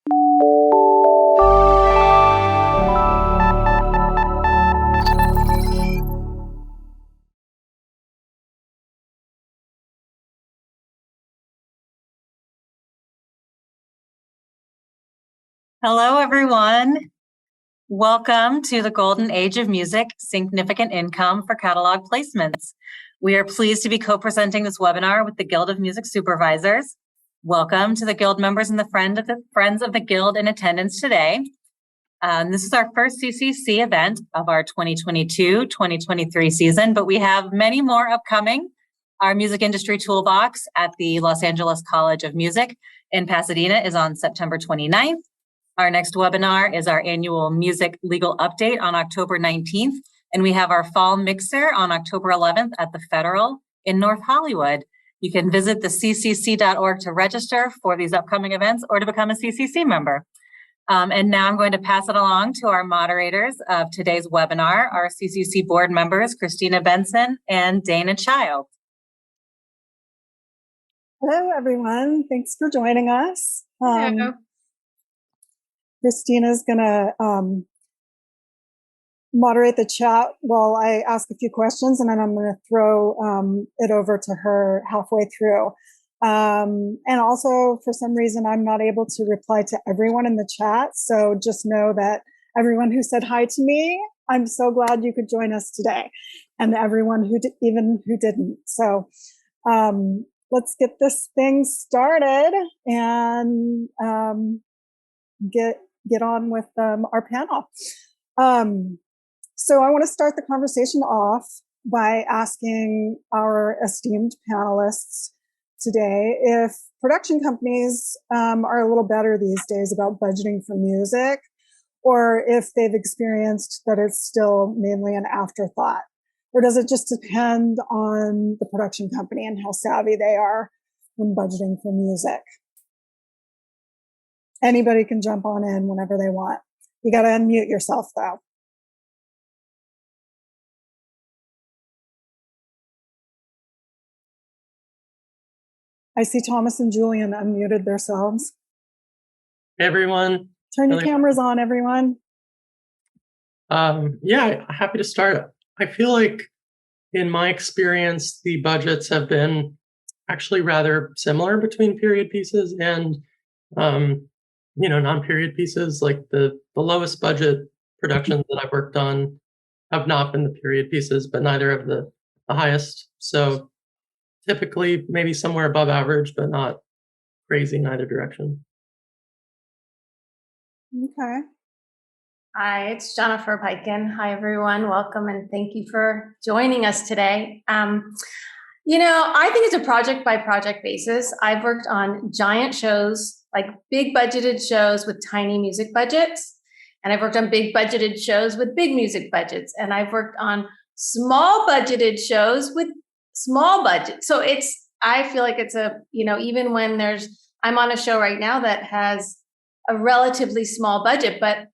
Hello, everyone. Welcome to the Golden Age of Music, Sync-nificant Income for Catalog Placements. We are pleased to be co-presenting this webinar with the Guild of Music Supervisors. Welcome to the Guild members and the friends of the Guild in attendance today. This is our first CCC event of our 2022-2023 season, but we have many more upcoming. Our Music Industry Toolbox at the Los Angeles College of Music in Pasadena is on September 29th. Our next webinar is our annual Music Legal Update on October 19th, and we have our Fall Mixer on October 11th at the Federal in North Hollywood. You can visit the ccc.org to register for these upcoming events or to become a CCC member. And now I'm going to pass it along to our moderators of today's webinar, our CCC board members, Kristina, Benson, and Dana Child. Hello, everyone. Thanks for joining us. Hello. Kristina's going to moderate the chat while I ask a few questions, and then I'm going to throw it over to her halfway through. And also, for some reason, I'm not able to reply to everyone in the chat, so just know that everyone who said hi to me, I'm so glad you could join us today, and everyone who didn't. So let's get this thing started and get on with our panel. So I want to start the conversation off by asking our esteemed panelists today if production companies are a little better these days about budgeting for music, or if they've experienced that it's still mainly an afterthought, or does it just depend on the production company and how savvy they are when budgeting for music? Anybody can jump on in whenever they want. You got to unmute yourself, though. I see Thomas and Julian unmuted themselves. Hey, everyone. Turn your cameras on, everyone. Yeah, happy to start. I feel like in my experience, the budgets have been actually rather similar between period pieces and non-period pieces. Like the lowest budget productions that I've worked on have not been the period pieces, but neither of the highest. So typically maybe somewhere above average, but not crazy in either direction. Okay. Hi, it's Jennifer Pyken. Hi, everyone. Welcome and thank you for joining us today. I think it's a project by project basis. I've worked on giant shows, like big budgeted shows with tiny music budgets. And I've worked on big budgeted shows with big music budgets. And I've worked on small budgeted shows with small budgets. So I feel like it's even when I'm on a show right now that has a relatively small budget, but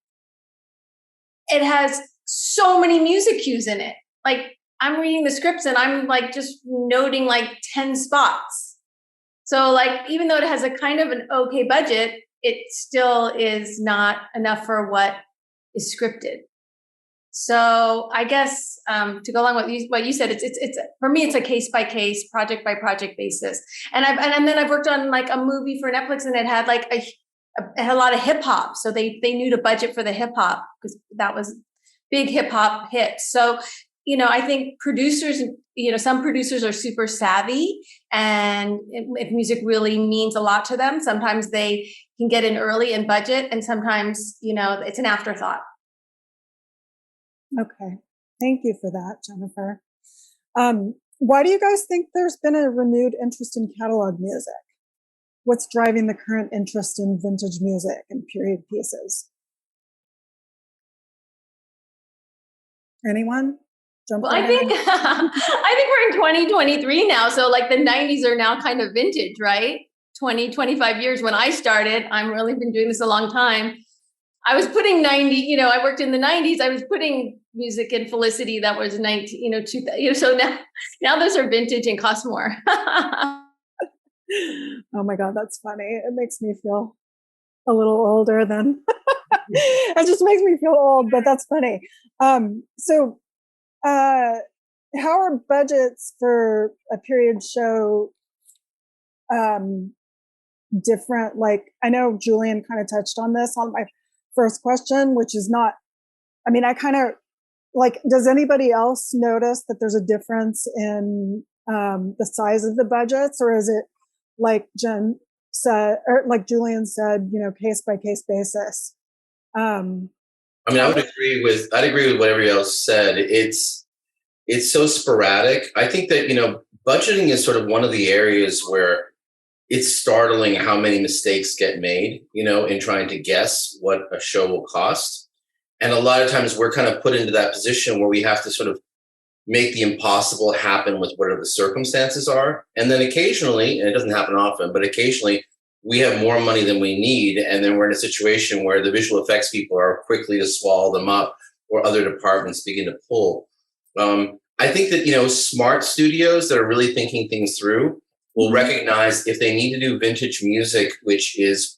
it has so many music cues in it. Like I'm reading the scripts and I'm like just noting like 10 spots. So like, even though it has a kind of an okay budget, it still is not enough for what is scripted. So I guess to go along with what you said, it's for me, it's a case by case, project by project basis. And then I've worked on like a movie for Netflix, and it had like it had a lot of hip hop. So they knew to budget for the hip hop because that was big hip hop hits. So, I think producers, some producers are super savvy, and if music really means a lot to them, sometimes they can get in early and budget, and sometimes, it's an afterthought. Okay. Thank you for that, Jennifer. Why do you guys think there's been a renewed interest in catalog music? What's driving the current interest in vintage music and period pieces? Anyone? Well, I think we're in 2023 now. So like the 90s are now kind of vintage, right? 25 years when I started. I've really been doing this a long time. I was putting I worked in the 90s. I was putting music in Felicity that was 2000, so now those are vintage and cost more. Oh my God, that's funny. It makes me feel a little older than it just makes me feel old, but that's funny. So how are budgets for a period show different? Like, I know Julian kind of touched on this on my first question, which is not, I mean, I kind of like, does anybody else notice that there's a difference in the size of the budgets, or is it like Jen said, or like Julian said, case by case basis? I mean, I'd agree with what everybody else said. It's so sporadic. I think that, budgeting is sort of one of the areas where it's startling how many mistakes get made, in trying to guess what a show will cost. And a lot of times we're kind of put into that position where we have to sort of make the impossible happen with whatever the circumstances are. And then occasionally, and it doesn't happen often, but occasionally we have more money than we need. And then we're in a situation where the visual effects people are quickly to swallow them up, or other departments begin to pull. I think that, smart studios that are really thinking things through will recognize if they need to do vintage music, which is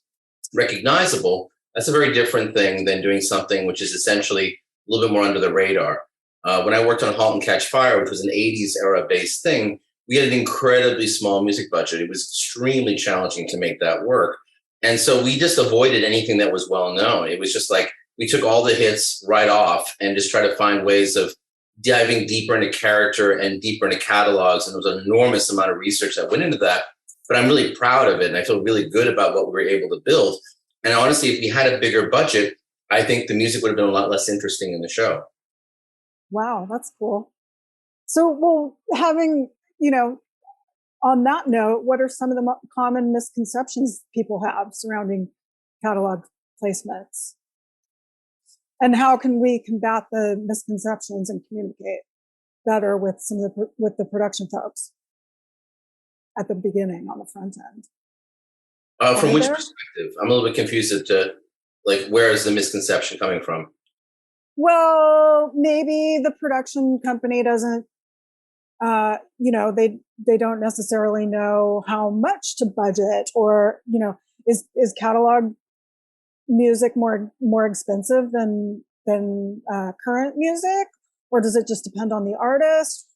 recognizable. That's a very different thing than doing something which is essentially a little bit more under the radar. When I worked on Halt and Catch Fire, which was an 80s era based thing, we had an incredibly small music budget. It was extremely challenging to make that work. And so we just avoided anything that was well known. It was just like, we took all the hits right off and just tried to find ways of diving deeper into character and deeper into catalogs. And there was an enormous amount of research that went into that, but I'm really proud of it. And I feel really good about what we were able to build. And honestly, if we had a bigger budget, I think the music would have been a lot less interesting in the show. Wow, that's cool. So, well, having, on that note, what are some of the common misconceptions people have surrounding catalog placements? And how can we combat the misconceptions and communicate better with with the production folks at the beginning on the front end? From which perspective? I'm a little bit confused as to, where is the misconception coming from? Well, maybe the production company doesn't, they don't necessarily know how much to budget, or, is catalog music more expensive than current music, or does it just depend on the artist?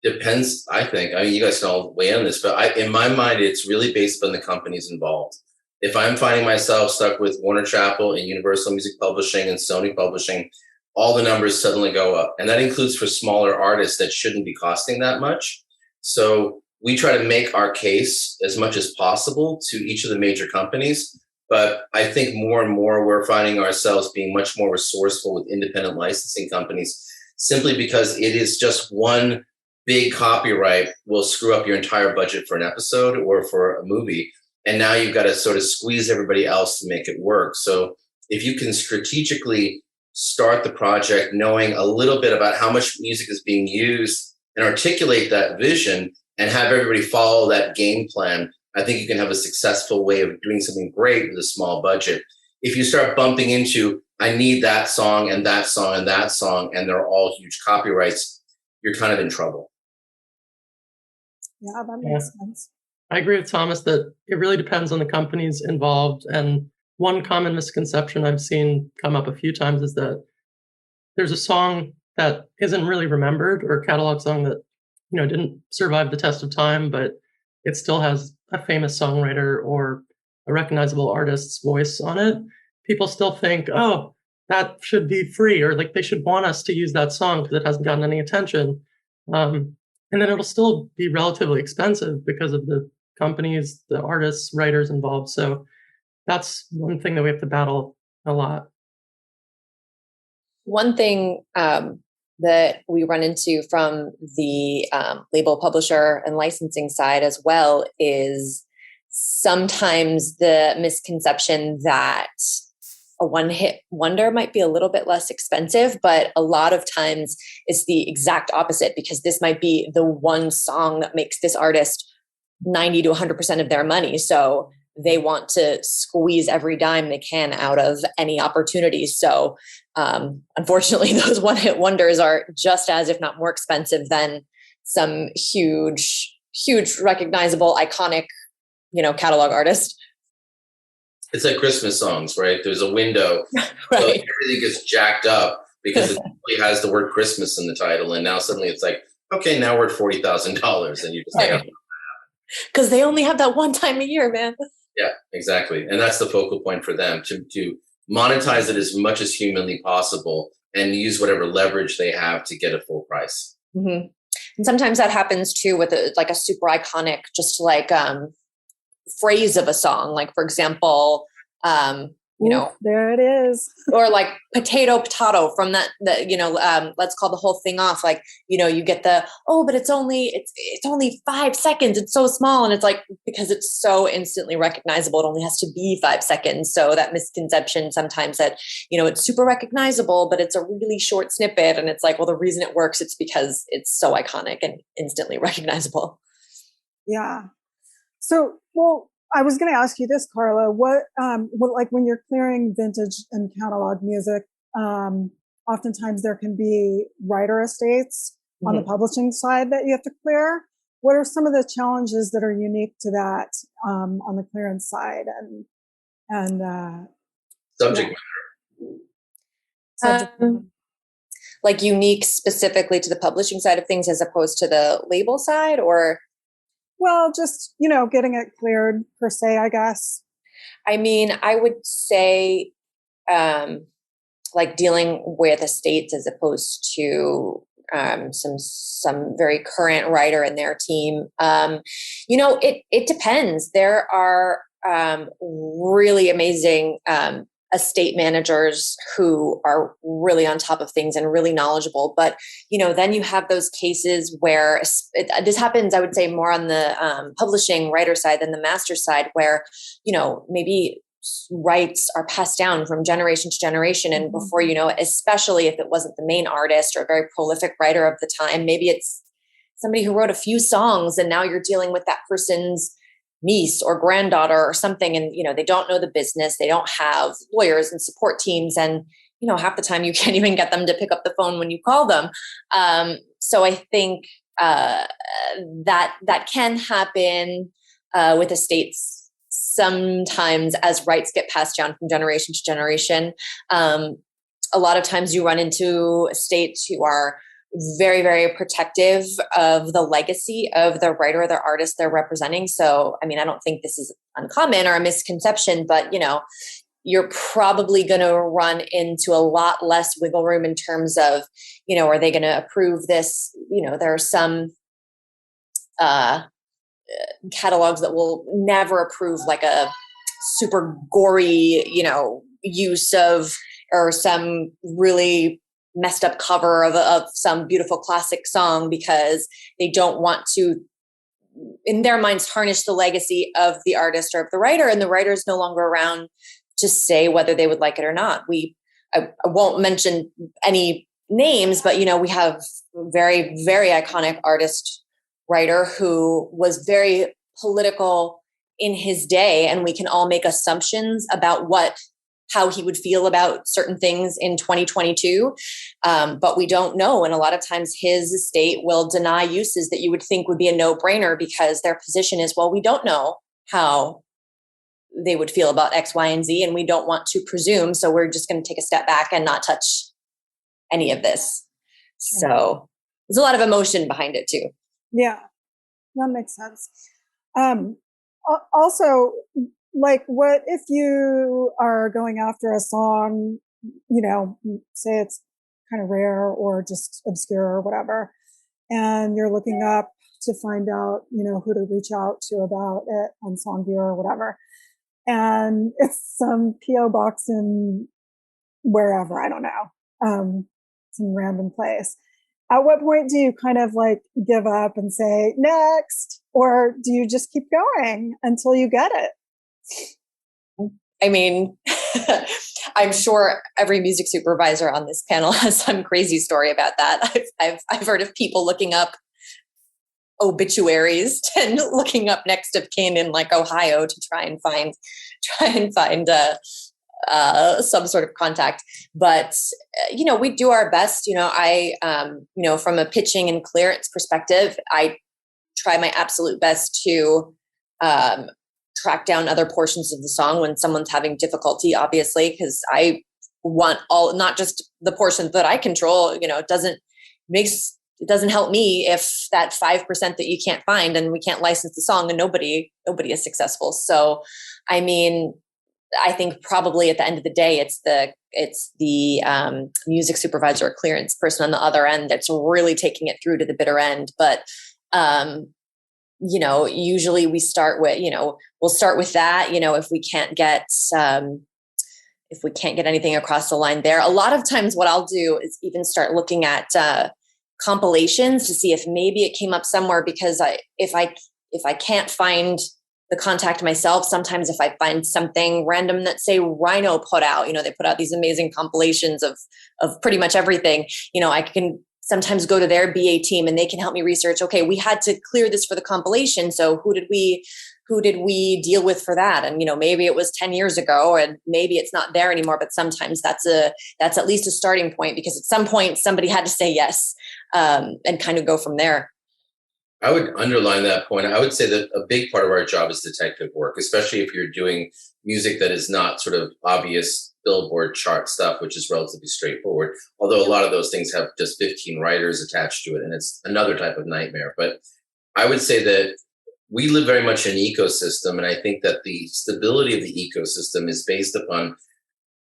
Depends, I think. I mean, you guys can all weigh in on this, but in my mind, it's really based on the companies involved. If I'm finding myself stuck with Warner Chappell and Universal Music Publishing and Sony Publishing, all the numbers suddenly go up. And that includes for smaller artists that shouldn't be costing that much. So we try to make our case as much as possible to each of the major companies. But I think more and more we're finding ourselves being much more resourceful with independent licensing companies, simply because it is just one big copyright will screw up your entire budget for an episode or for a movie. And now you've got to sort of squeeze everybody else to make it work. So if you can strategically start the project knowing a little bit about how much music is being used and articulate that vision and have everybody follow that game plan, I think you can have a successful way of doing something great with a small budget. If you start bumping into, I need that song and that song and that song, and they're all huge copyrights, you're kind of in trouble. Yeah, that makes sense. I agree with Thomas that it really depends on the companies involved. And one common misconception I've seen come up a few times is that there's a song that isn't really remembered, or a catalog song that, didn't survive the test of time, but it still has a famous songwriter or a recognizable artist's voice on it. People still think, oh, that should be free, or they should want us to use that song because it hasn't gotten any attention. And then it'll still be relatively expensive because of the companies, the artists, writers involved. So that's one thing that we have to battle a lot. One thing that we run into from the label publisher and licensing side as well is sometimes the misconception that a one-hit wonder might be a little bit less expensive, but a lot of times it's the exact opposite, because this might be the one song that makes this artist 90 to 100% of their money. So they want to squeeze every dime they can out of any opportunities. So unfortunately, those one-hit wonders are just as, if not more expensive than some huge recognizable, iconic, catalog artist. It's like Christmas songs, right? There's a window. Right. So everything gets jacked up because it really has the word Christmas in the title. And now suddenly it's like, okay, now we're at $40,000. And you just say, because they only have that one time a year, man. yeah, exactly. And that's the focal point for them to monetize it as much as humanly possible and use whatever leverage they have to get a full price. Mm-hmm. And sometimes that happens too with like a super iconic, just like phrase of a song. Like, for example, there it is. or like potato from that, let's call the whole thing off. Like, you get but it's only 5 seconds. It's so small. And it's like, because it's so instantly recognizable, it only has to be 5 seconds. So that misconception sometimes that, it's super recognizable, but it's a really short snippet. And it's like, well, the reason it works, it's because it's so iconic and instantly recognizable. Yeah. So, I was going to ask you this, Carla. What like when you're clearing vintage and catalog music, oftentimes there can be writer estates on the publishing side that you have to clear. What are some of the challenges that are unique to that on the clearance side and Subject matter? Like unique specifically to the publishing side of things as opposed to the label side, or? Well, just, getting it cleared per se, I guess. I mean, I would say like dealing with estates as opposed to some very current writer and their team. It depends. There are really amazing estate managers who are really on top of things and really knowledgeable. But, then you have those cases where this happens, I would say, more on the publishing writer side than the master side, where, maybe rights are passed down from generation to generation. And before you know it, especially if it wasn't the main artist or a very prolific writer of the time, maybe it's somebody who wrote a few songs and now you're dealing with that person's niece or granddaughter or something. And, they don't know the business. They don't have lawyers and support teams. And, half the time you can't even get them to pick up the phone when you call them. So I think that can happen with estates sometimes as rights get passed down from generation to generation. A lot of times you run into estates who are very, very protective of the legacy of the writer or the artist they're representing. So, I mean, I don't think this is uncommon or a misconception, but, you're probably going to run into a lot less wiggle room in terms of, are they going to approve this? There are some catalogs that will never approve like a super gory, use of, or some really messed up cover of some beautiful classic song because they don't want to, in their minds, tarnish the legacy of the artist or of the writer, and the writer is no longer around to say whether they would like it or not. I won't mention any names, but we have very, very iconic artist writer who was very political in his day, and we can all make assumptions about how he would feel about certain things in 2022. But we don't know. And a lot of times his estate will deny uses that you would think would be a no-brainer because their position is, well, we don't know how they would feel about X, Y, and Z, and we don't want to presume. So we're just going to take a step back and not touch any of this. So there's a lot of emotion behind it too. Yeah, that makes sense. Also, like, what if you are going after a song, say it's kind of rare or just obscure or whatever, and you're looking up to find out, who to reach out to about it on Songviewer or whatever. And it's some PO box in wherever, I don't know, some random place. At what point do you kind of like give up and say next, or do you just keep going until you get it? I mean, I'm sure every music supervisor on this panel has some crazy story about that. I've heard of people looking up obituaries and looking up next of kin in like Ohio to try and find some sort of contact. But we do our best. From a pitching and clearance perspective, I try my absolute best to track down other portions of the song when someone's having difficulty, obviously, because I want not just the portions that I control. It doesn't help me if that 5% that you can't find and we can't license the song and nobody is successful. So, I mean, I think probably at the end of the day, it's the music supervisor or clearance person on the other end that's really taking it through to the bitter end. But, usually we start with, we'll start with that, if we can't get anything across the line there. A lot of times what I'll do is even start looking at compilations to see if maybe it came up somewhere, because if I can't find the contact myself, sometimes if I find something random that say Rhino put out, they put out these amazing compilations of pretty much everything, I can sometimes go to their BA team and they can help me research, okay, we had to clear this for the compilation. So who did we deal with for that? And, maybe it was 10 years ago and maybe it's not there anymore, but sometimes that's at least a starting point, because at some point somebody had to say yes, and kind of go from there. I would underline that point. I would say that a big part of our job is detective work, especially if you're doing music that is not sort of obvious Billboard chart stuff, which is relatively straightforward. Although a lot of those things have just 15 writers attached to it, and it's another type of nightmare. But I would say that we live very much in an ecosystem, and I think that the stability of the ecosystem is based upon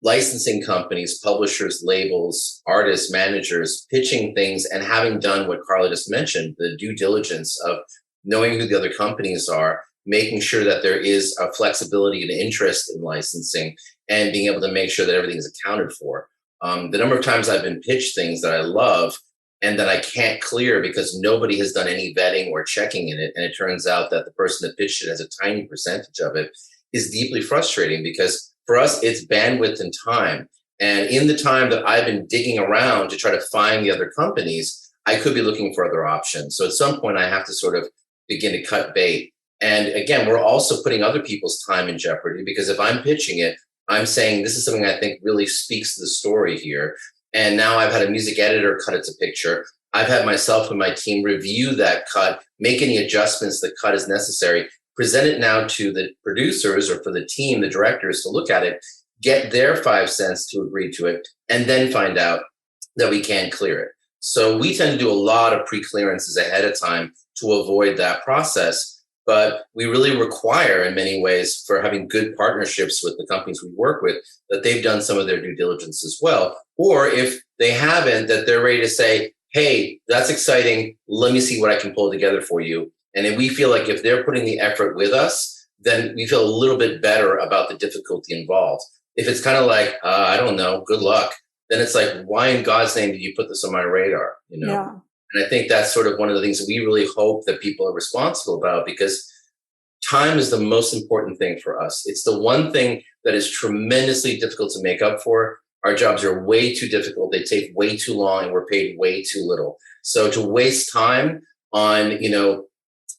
licensing companies, publishers, labels, artists, managers, pitching things and having done what Carla just mentioned, the due diligence of knowing who the other companies are, making sure that there is a flexibility and interest in licensing, and being able to make sure that everything is accounted for. The number of times I've been pitched things that I love and that I can't clear because nobody has done any vetting or checking in it, and it turns out that the person that pitched it has a tiny percentage of it, is deeply frustrating, because for us, it's bandwidth and time. And in the time that I've been digging around to try to find the other companies, I could be looking for other options. So at some point, I have to sort of begin to cut bait. And again, we're also putting other people's time in jeopardy, because if I'm pitching it, I'm saying this is something I think really speaks to the story here. And now I've had a music editor cut it to picture. I've had myself and my team review that cut, make any adjustments the cut is necessary, present it now to the producers or for the team, the directors, to look at it, get their 5 cents to agree to it, and then find out that we can clear it. So we tend to do a lot of pre-clearances ahead of time to avoid that process. But we really require, in many ways, for having good partnerships with the companies we work with, that they've done some of their due diligence as well. Or if they haven't, that they're ready to say, hey, that's exciting, let me see what I can pull together for you. And if we feel like if they're putting the effort with us, then we feel a little bit better about the difficulty involved. If it's kind of like, I don't know, good luck, then it's like, why in God's name did you put this on my radar? Yeah. And I think that's sort of one of the things that we really hope that people are responsible about, because time is the most important thing for us. It's the one thing that is tremendously difficult to make up for. Our jobs are way too difficult. They take way too long and we're paid way too little. So to waste time on,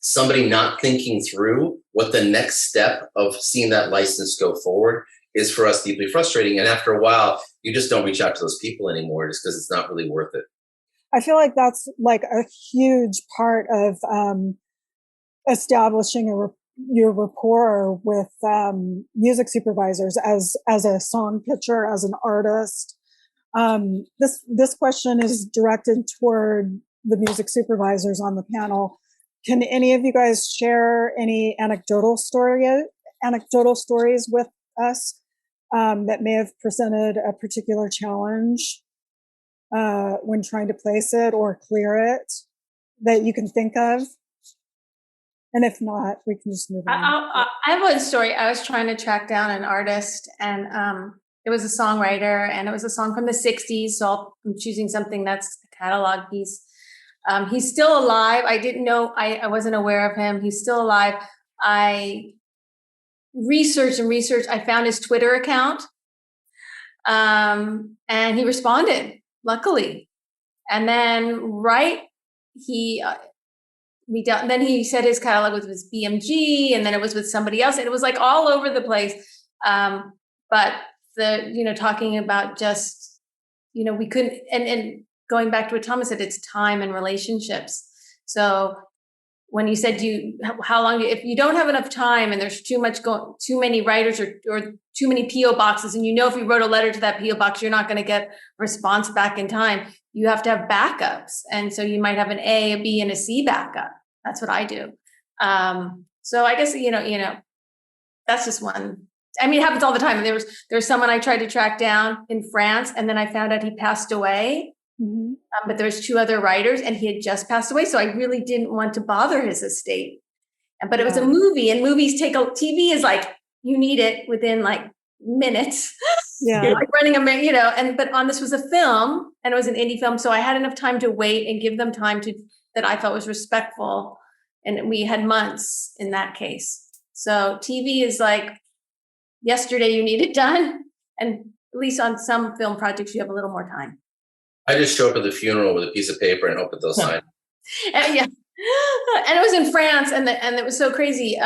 somebody not thinking through what the next step of seeing that license go forward is, for us, deeply frustrating. And after a while, you just don't reach out to those people anymore, just because it's not really worth it. I feel like that's like a huge part of establishing your rapport with music supervisors as a song pitcher, as an artist. This question is directed toward the music supervisors on the panel. Can any of you guys share any anecdotal stories with us that may have presented a particular challenge when trying to place it or clear it that you can think of? And if not, we can just move on. I have one story. I was trying to track down an artist, and it was a songwriter, and it was a song from the 60s. So I'm choosing something that's a catalog piece. He's still alive. I didn't know, I wasn't aware of him. He's still alive. I researched. I found his Twitter account. And he responded, luckily. And then then he said his catalog was with BMG, and then it was with somebody else, and it was like all over the place. But talking about just, we couldn't, and going back to what Thomas said, it's time and relationships. So when you said how long, if you don't have enough time and there's too many writers or too many PO boxes, and if you wrote a letter to that PO box, you're not going to get a response back in time. You have to have backups. And so you might have an A, a B, and a C backup. That's what I do. So I guess, that's just one. I mean, it happens all the time. There's someone I tried to track down in France, and then I found out he passed away. Mm-hmm. But there was 2 other writers, and he had just passed away. So I really didn't want to bother his estate. But it was a movie, and movies TV is like, you need it within like minutes. Yeah. You're like running but on this was a film, and it was an indie film. So I had enough time to wait and give them time that I felt was respectful. And we had months in that case. So TV is like, yesterday you need it done. And at least on some film projects, you have a little more time. I just show up at the funeral with a piece of paper and hope that they'll sign. And it was in France, and it was so crazy.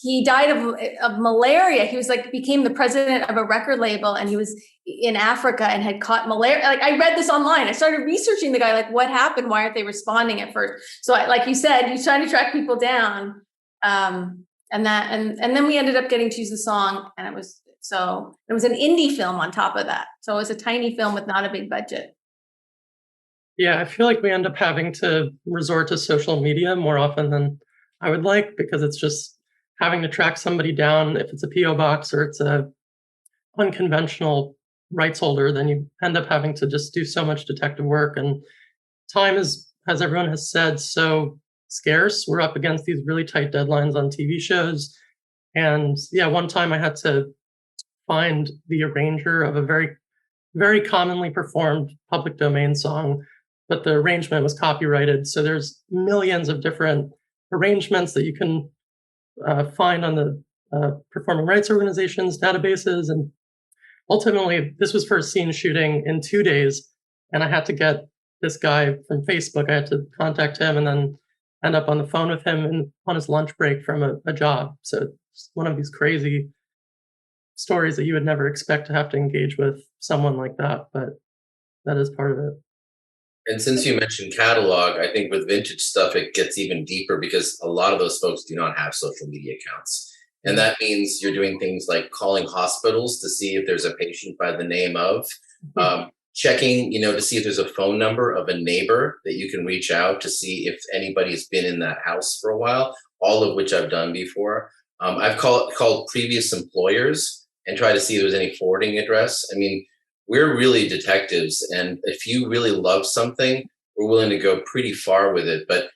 He died of malaria. He was became the president of a record label, and he was in Africa and had caught malaria. Like, I read this online. I started researching the guy, like, what happened? Why aren't they responding at first? So like you said, he's trying to track people down. And then we ended up getting to use the song, and it was an indie film on top of that. So it was a tiny film with not a big budget. Yeah, I feel like we end up having to resort to social media more often than I would like, because it's just having to track somebody down. If it's a PO box or it's a unconventional rights holder, then you end up having to just do so much detective work. And time is, as everyone has said, so scarce. We're up against these really tight deadlines on TV shows. And yeah, one time I had to find the arranger of a very, very commonly performed public domain song, but the arrangement was copyrighted. So there's millions of different arrangements that you can find on the performing rights organizations' databases. And ultimately, this was for a scene shooting in 2 days. And I had to get this guy from Facebook. I had to contact him and then end up on the phone with him on his lunch break from a job. So it's one of these crazy stories that you would never expect to have to engage with someone like that, but that is part of it. And since you mentioned catalog, I think with vintage stuff, it gets even deeper because a lot of those folks do not have social media accounts. And that means you're doing things like calling hospitals to see if there's a patient by the name of, checking, to see if there's a phone number of a neighbor that you can reach out to see if anybody's been in that house for a while, all of which I've done before. I've called previous employers and try to see if there's any forwarding address. I mean, we're really detectives, and if you really love something, we're willing to go pretty far with it. But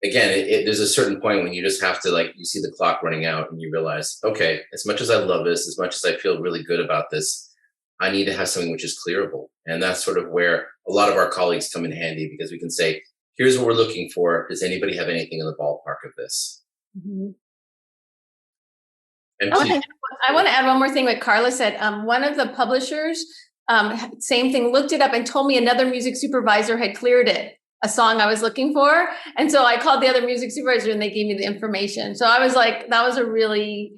again, there's a certain point when you just have to, you see the clock running out and you realize, okay, as much as I love this, as much as I feel really good about this, I need to have something which is clearable. And that's sort of where a lot of our colleagues come in handy, because we can say, here's what we're looking for. Does anybody have anything in the ballpark of this? Mm-hmm. And I want to add one more thing. What Carla said, one of the publishers, same thing, looked it up and told me another music supervisor had cleared it, a song I was looking for. And so I called the other music supervisor and they gave me the information. So I was like, that was a really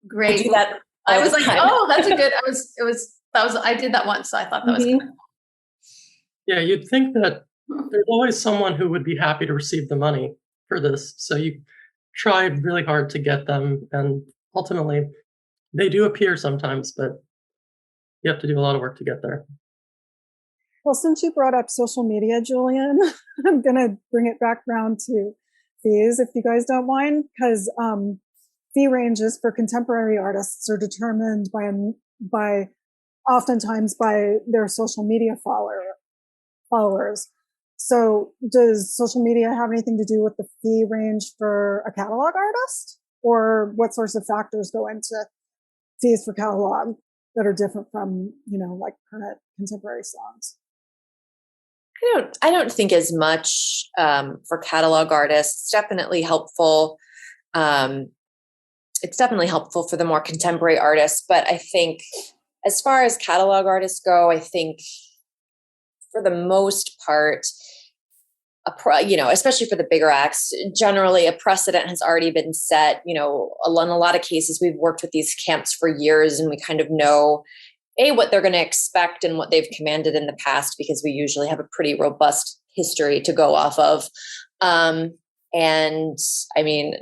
great. I do that. I was like, oh, that's a good, I did that once. So I thought that was good. Yeah, you'd think that there's always someone who would be happy to receive the money for this. So you tried really hard to get them, and ultimately they do appear sometimes, but you have to do a lot of work to get there. Well, since you brought up social media, Julian, I'm going to bring it back around to fees, if you guys don't mind, because fee ranges for contemporary artists are determined by oftentimes by their social media followers. So does social media have anything to do with the fee range for a catalog artist? Or what sorts of factors go into fees for catalog that are different from, current contemporary songs? I don't think as much for catalog artists. It's definitely helpful. It's definitely helpful for the more contemporary artists. But I think as far as catalog artists go, I think for the most part, especially for the bigger acts, generally a precedent has already been set. In a lot of cases, we've worked with these camps for years and we kind of know what they're going to expect and what they've commanded in the past, because we usually have a pretty robust history to go off of. And I mean,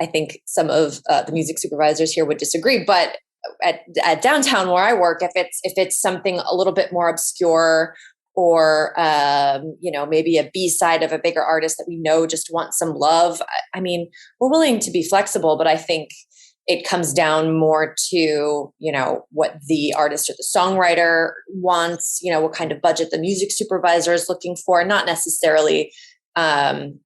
I think some of the music supervisors here would disagree, but at downtown where I work, if it's something a little bit more obscure, or maybe a B-side of a bigger artist that we know just wants some love, I mean, we're willing to be flexible, but I think it comes down more to, what the artist or the songwriter wants, what kind of budget the music supervisor is looking for, not necessarily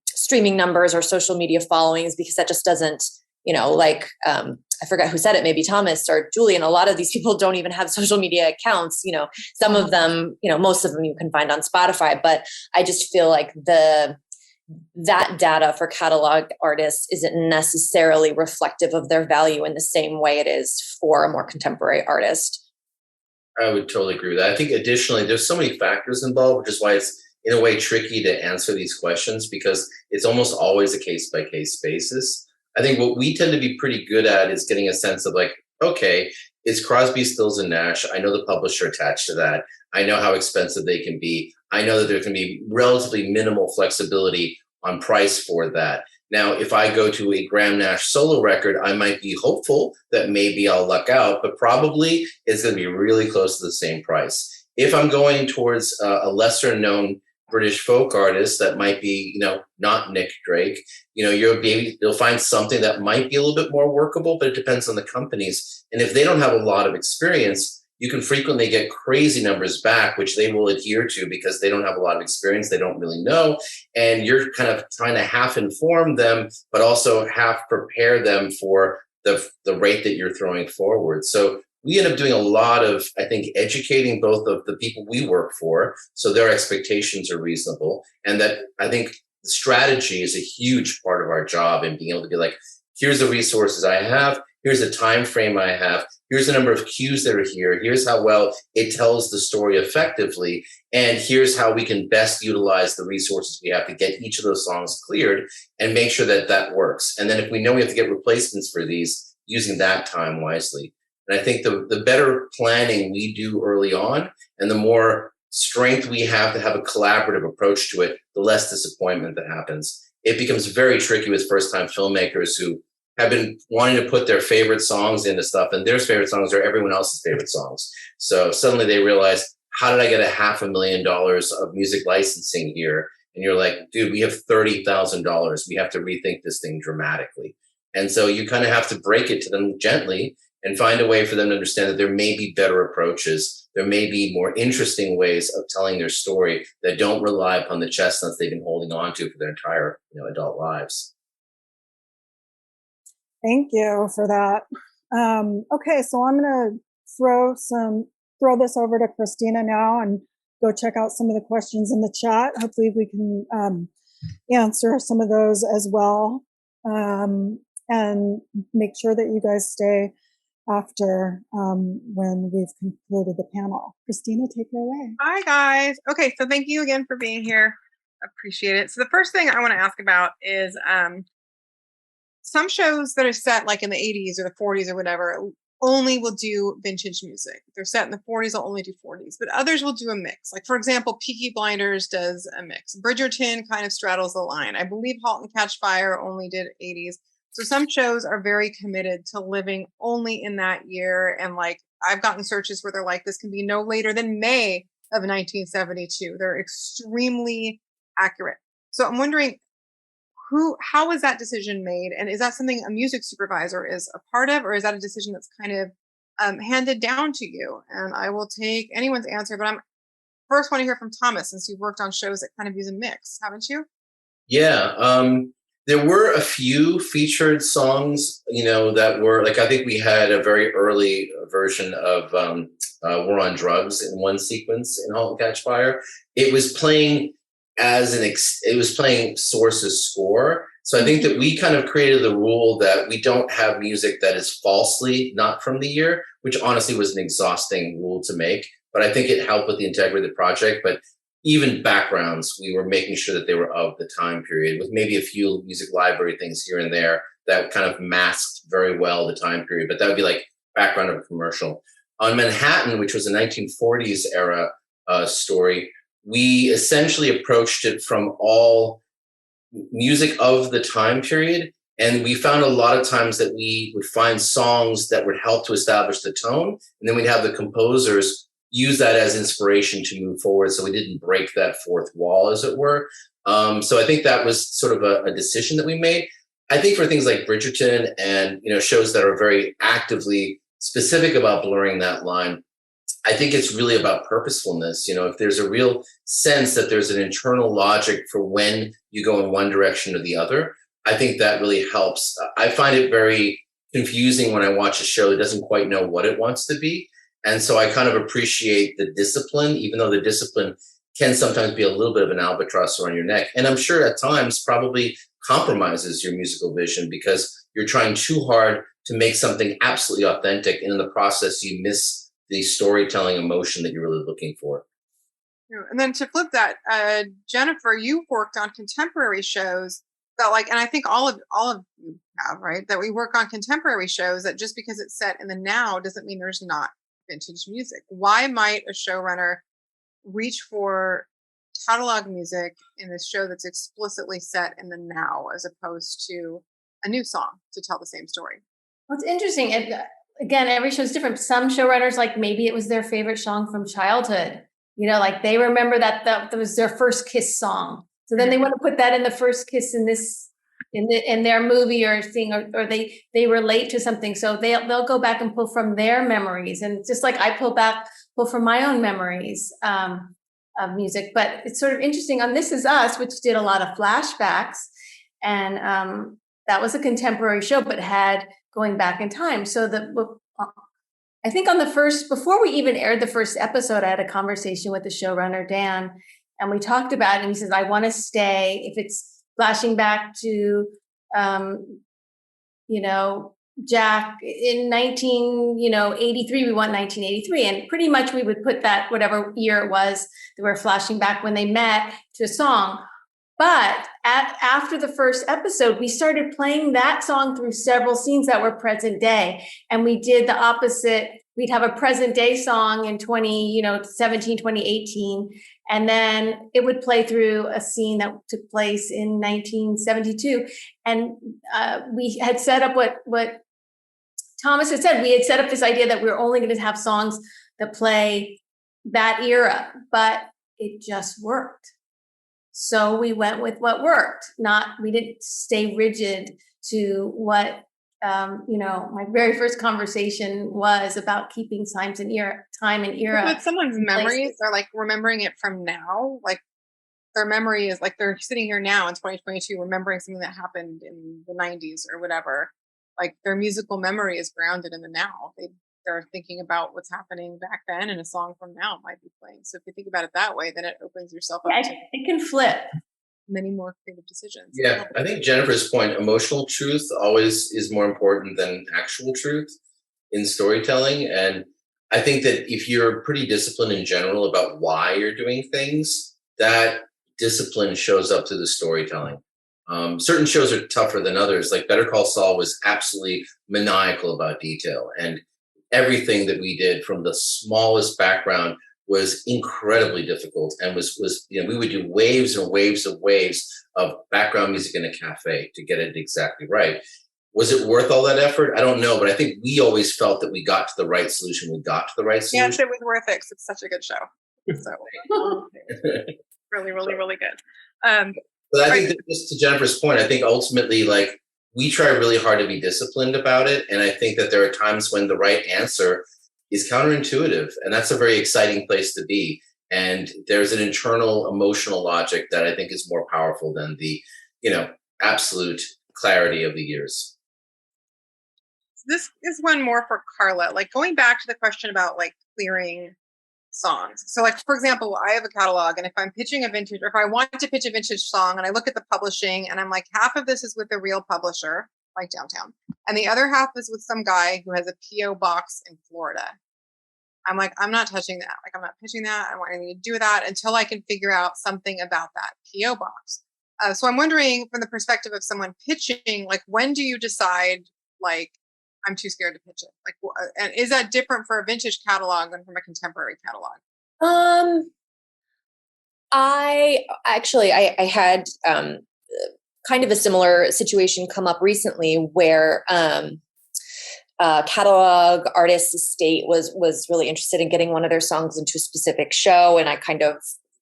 streaming numbers or social media followings, because that just doesn't, I forgot who said it, maybe Thomas or Julian. A lot of these people don't even have social media accounts. Some of them, most of them you can find on Spotify, but I just feel like that data for catalog artists isn't necessarily reflective of their value in the same way it is for a more contemporary artist. I would totally agree with that. I think additionally, there's so many factors involved, which is why it's in a way tricky to answer these questions, because it's almost always a case-by-case basis. I think what we tend to be pretty good at is getting a sense of like, okay, is Crosby, Stills and Nash? I know the publisher attached to that. I know how expensive they can be. I know that there can be relatively minimal flexibility on price for that. Now, if I go to a Graham Nash solo record, I might be hopeful that maybe I'll luck out, but probably it's going to be really close to the same price. If I'm going towards a lesser known British folk artist that might be, not Nick Drake, you'll find something that might be a little bit more workable, but it depends on the companies. And if they don't have a lot of experience, you can frequently get crazy numbers back, which they will adhere to because they don't have a lot of experience. They don't really know. And you're kind of trying to half inform them, but also half prepare them for the rate that you're throwing forward. So we end up doing a lot of, I think, educating both of the people we work for, so their expectations are reasonable. And that I think the strategy is a huge part of our job in being able to be like, here's the resources I have, here's the time frame I have, here's the number of cues that are here, here's how well it tells the story effectively, and here's how we can best utilize the resources we have to get each of those songs cleared and make sure that that works. And then if we know we have to get replacements for these, using that time wisely. And I think the better planning we do early on and the more strength we have to have a collaborative approach to it, the less disappointment that happens. It becomes very tricky with first-time filmmakers who have been wanting to put their favorite songs into stuff, and their favorite songs are everyone else's favorite songs. So suddenly they realize, how did I get $500,000 of music licensing here? And you're like, dude, we have $30,000. We have to rethink this thing dramatically. And so you kind of have to break it to them gently and find a way for them to understand that there may be better approaches. There may be more interesting ways of telling their story that don't rely upon the chestnuts they've been holding on to for their entire adult lives. Thank you for that. Okay, so I'm going to throw this over to Kristina now and go check out some of the questions in the chat. Hopefully we can answer some of those as well, and make sure that you guys stay after when we've concluded the panel. Kristina, take it away. Hi, guys. Okay, so thank you again for being here. Appreciate it. So the first thing I want to ask about is some shows that are set like in the 80s or the 40s or whatever only will do vintage music. If they're set in the 40s, they'll only do 40s, but others will do a mix. Like, for example, Peaky Blinders does a mix. Bridgerton kind of straddles the line. I believe Halt and Catch Fire only did 80s. So some shows are very committed to living only in that year. And like, I've gotten searches where they're like, this can be no later than May of 1972. They're extremely accurate. So I'm wondering, how was that decision made? And is that something a music supervisor is a part of, or is that a decision that's kind of handed down to you? And I will take anyone's answer, but I'm first want to hear from Thomas, since you've worked on shows that kind of use a mix, haven't you? Yeah. There were a few featured songs, that were like, I think we had a very early version of War on Drugs in one sequence in Halt and Catch Fire. It was playing it was playing Source's score. So I think that we kind of created the rule that we don't have music that is falsely not from the year, which honestly was an exhausting rule to make. But I think it helped with the integrity of the project. But even backgrounds, we were making sure that they were of the time period, with maybe a few music library things here and there that kind of masked very well the time period. But that would be like background of a commercial. On Manhattan, which was a 1940s era story, we essentially approached it from all music of the time period. And we found a lot of times that we would find songs that would help to establish the tone. And then we'd have the composers use that as inspiration to move forward. So we didn't break that fourth wall, as it were. So I think that was sort of a decision that we made. I think for things like Bridgerton and, shows that are very actively specific about blurring that line, I think it's really about purposefulness. If there's a real sense that there's an internal logic for when you go in one direction or the other, I think that really helps. I find it very confusing when I watch a show that doesn't quite know what it wants to be. And so I kind of appreciate the discipline, even though the discipline can sometimes be a little bit of an albatross around your neck. And I'm sure at times probably compromises your musical vision because you're trying too hard to make something absolutely authentic. And in the process, you miss the storytelling emotion that you're really looking for. And then to flip that, Jennifer, you've worked on contemporary shows that and I think all of you have, right? That we work on contemporary shows that just because it's set in the now doesn't mean there's not vintage music. Why might a showrunner reach for catalog music in this show that's explicitly set in the now as opposed to a new song to tell the same story? Well, it's interesting. Again, every show is different. Some showrunners, maybe it was their favorite song from childhood. They remember that was their first kiss song. So then they want to put that in the first kiss in their movie or thing, or they relate to something. So they'll go back and pull from their memories. And just like I pull from my own memories of music. But it's sort of interesting on This Is Us, which did a lot of flashbacks. And that was a contemporary show, but had going back in time. So I think before we even aired the first episode, I had a conversation with the showrunner, Dan, and we talked about it. And he says, I want to stay, if it's flashing back to, Jack in 1983, we want 1983. And pretty much we would put that, whatever year it was, that we're flashing back when they met, to a song. But after the first episode, we started playing that song through several scenes that were present day. And we did the opposite. We'd have a present day song in 2017, 2018. And then it would play through a scene that took place in 1972. And we had set up what Thomas had said. We had set up this idea that we were only going to have songs that play that era, but it just worked. So we went with what worked. We didn't stay rigid to what, my very first conversation was about keeping time and era. But someone's memories are remembering it from now. Their memory is they're sitting here now in 2022, remembering something that happened in the 90s or whatever. Their musical memory is grounded in the now. They're thinking about what's happening back then, and a song from now might be playing. So if you think about it that way, then it opens yourself up to it can flip many more creative decisions. Yeah, I think Jennifer's point, emotional truth always is more important than actual truth in storytelling. And I think that if you're pretty disciplined in general about why you're doing things, that discipline shows up to the storytelling. Certain shows are tougher than others. Like Better Call Saul was absolutely maniacal about detail, and everything that we did from the smallest background was incredibly difficult, and was we would do waves and waves of background music in a cafe to get it exactly right. Was it worth all that effort? I don't know, but I think we always felt that we got to the right solution. Yes, it was worth it. 'Cause it's such a good show. So really, really, really good. But I think that just to Jennifer's point, I think ultimately, we try really hard to be disciplined about it. And I think that there are times when the right answer is counterintuitive. And that's a very exciting place to be. And there's an internal emotional logic that I think is more powerful than the, absolute clarity of the years. This is one more for Carla. Going back to the question about clearing songs. So for example, I have a catalog, and if I'm pitching a vintage, or if I want to pitch a vintage song and I look at the publishing and I'm half of this is with a real publisher, like Downtown, and the other half is with some guy who has a PO box in Florida. I'm I'm not touching that. I'm not pitching that. I don't want anything to do with that until I can figure out something about that PO box. So I'm wondering, from the perspective of someone pitching, when do you decide, I'm too scared to pitch it? And is that different for a vintage catalog than from a contemporary catalog? I had kind of a similar situation come up recently where catalog artist estate was really interested in getting one of their songs into a specific show, and I kind of